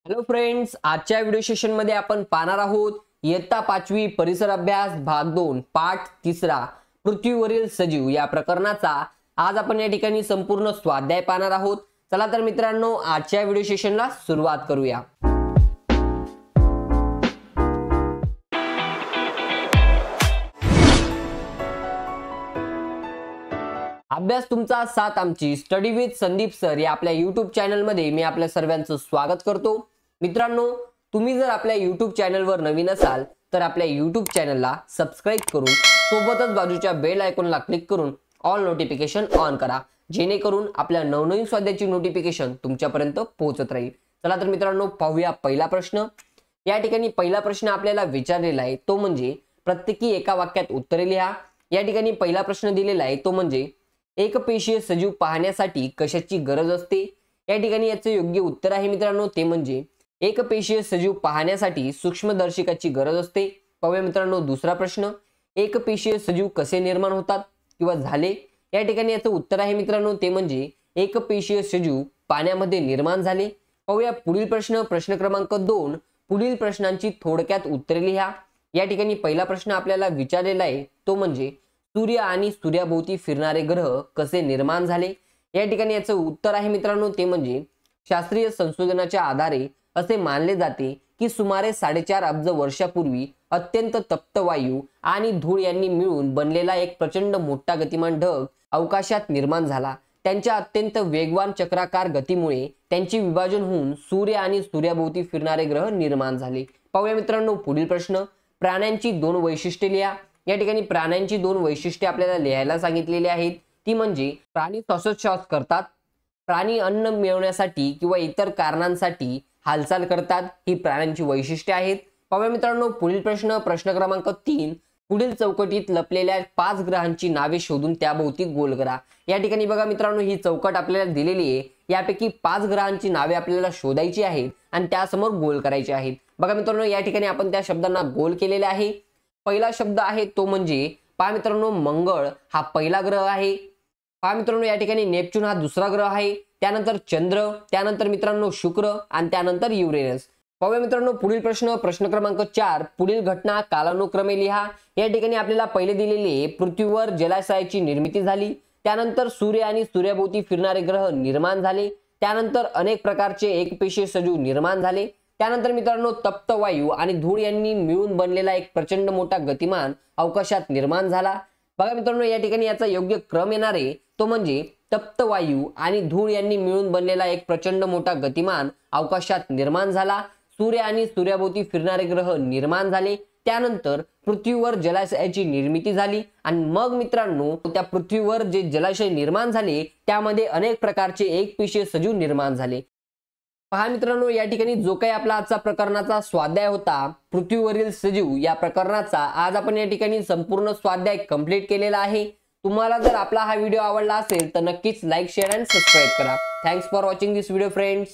Hello friends, आजच्या video session मध्ये आपण पाहणार आहोत इयत्ता 5वी परिसर अभ्यास भाग 2 पाठ 3 पृथ्वीवरील सजीव या प्रकरणाचा आज आपण या ठिकाणी संपूर्ण स्वाध्याय पाहणार आहोत। चला तर मित्रांनो, आजच्या व्हिडिओ सेशनला सुरुवात करूया। अभ्यास तुमचा साथ आमची स्टडी विथ संदीप सर या आपल्या YouTube चॅनल मध्ये मी आपल्या सर्वांचं स्वागत करतो। मित्रांनो, तुम्ही जर आपल्या YouTube चॅनलवर नवीन असाल तर आपल्या YouTube चॅनलला सबस्क्राइब करून सोबतच बाजूच्या बेल आयकॉनला क्लिक करून ऑल नोटिफिकेशन ऑन करा, जेणेकरून आपल्या नवनवीन स्वाध्यायाची नोटिफिकेशन तुमच्यापर्यंत पोहोचत राहील। चला तर मित्रांनो, पाहूया पहिला प्रश्न। या ठिकाणी पहिला प्रश्न आपल्याला विचारलेला आहे तो म्हणजे प्रत्येकी एका वाक्यात उत्तरे लिहा। या ठिकाणी पहिला प्रश्न दिलेला आहे तो म्हणजे एकपेशीय सजीव पाहण्यासाठी कशाची गरज असते। या ठिकाणी याचे योग्य उत्तर आहे मित्रांनो ते म्हणजे एकपेशीय सजीव पाहण्यासाठी सूक्ष्मदर्शिकाची गरज असते। पाहूया मित्रांनो दुसरा प्रश्न, एकपेशीय सजीव कसे निर्माण होतात किंवा झाले। या ठिकाणी याचे उत्तर आहे मित्रांनो ते म्हणजे एकपेशीय सजीव पाण्यामध्ये निर्माण झाले। पाहूया पुढील प्रश्न, प्रश्न क्रमांक 2, पुढील प्रश्नांची थोडक्यात उत्तरे लिहा। या ठिकाणी पहिला प्रश्न आपल्याला विचारलेला आहे तो म्हणजे सूर्य आणि सूर्याभोवती फिरणारे ग्रह कसे निर्माण झाले। या ठिकाणी याचे उत्तर आहे मित्रांनो ते म्हणजे शास्त्रीय संशोधनाच्या आधारे असे मानले जाते की सुमारे 4.5 अब्ज वर्षापूर्वी अत्यंत तप्त वायू आणि धूळ यांनी मिळून बनलेला एक प्रचंड मोठा गतिमान ढग अवकाशात निर्माण झाला। त्यांच्या अत्यंत वेगवान चक्राकार गतीमुळे त्यांचे विभाजन होऊन सूर्य आणि सूर्याभोवती फिरणारे ग्रह निर्माण झाले। पाहूया मित्रांनो पुढील प्रश्न, प्राण्यांची 2 वैशिष्ट्ये लिहा। या ठिकाणी प्राण्यांची 2 वैशिष्ट्ये आपल्याला लिहायला सांगितलेली आहेत ती म्हणजे प्राणी श्वासोच्छवास करतात, प्राणी अन्न मिळवण्यासाठी किंवा इतर कारणांसाठी हालचाल करतात, ही प्राण्यांची वैशिष्ट्ये आहेत। पाहूया मित्रांनो पुढील प्रश्न, प्रश्न क्रमांक 3, पुढील चौकटीत लपलेल्या 5 ग्रहांची नावे शोधून त्याभोवती गोल करा। या ठिकाणी बघा मित्रांनो ही चौकट आपल्याला दिलेली आहे, यापैकी 5 ग्रहांची नावे आपल्याला शोधायची आहेत आणि त्यासमोर गोल करायची आहेत। बघा मित्रांनो या ठिकाणी आपण त्या शब्दांना गोल केलेले आहे। पहिला शब्द आहे तो म्हणजे पहा मित्रांनो मंगळ हा पहिला ग्रह आहे। पहा मित्रांनो या ठिकाणी नेपच्यून हा दुसरा ग्रह आहे, त्यानंतर चंद्र, त्यानंतर मित्रांनो शुक्र आणि त्यानंतर युरेनस। पाहूया मित्रांनो पुढील प्रश्न, प्रश्न क्रमांक 4, पुढील घटना कालानुक्रमे लिहा। या ठिकाणी आपल्याला पहिले दिलेले पृथ्वीवर जलाशयाची निर्मिती झाली, त्यानंतर सूर्य आणि सूर्याभोवती फिरणारे ग्रह निर्माण झाले, त्यानंतर अनेक प्रकारचे एकपेशीय सजीव निर्माण झाले, त्यानंतर मित्रांनो तप्त वायू आणि धूळ यांनी मिळून बनलेला एक प्रचंड मोठा गतिमान अवकाशात निर्माण झाला। बघा मित्रांनो या ठिकाणी याचा योग्य क्रम येणार आहे तो म्हणजे तप्त वायू आणि धूळ यांनी मिळून बनलेला एक प्रचंड मोठा गतिमान अवकाशात निर्माण झाला, सूर्य आणि सूर्याभोवती फिरणारे ग्रह निर्माण झाले, त्यानंतर पृथ्वीवर जलाशयाची निर्मिती झाली आणि मग मित्रांनो त्या पृथ्वीवर जे जलाशय निर्माण झाले त्यामध्ये अनेक प्रकारचे एकपेशीय सजीव निर्माण झाले। पहा मित्रांनो या ठिकाणी जो काही आपला आजचा प्रकरणाचा स्वाध्याय होता पृथ्वीवरील सजीव या प्रकरणाचा आज आपण या ठिकाणी संपूर्ण स्वाध्याय कंप्लीट केलेला आहे। तुम्हाला जर आपला हा व्हिडिओ आवडला असेल तर नक्कीच लाईक, शेअर आणि सबस्क्राइब करा। Thanks for watching this video friends.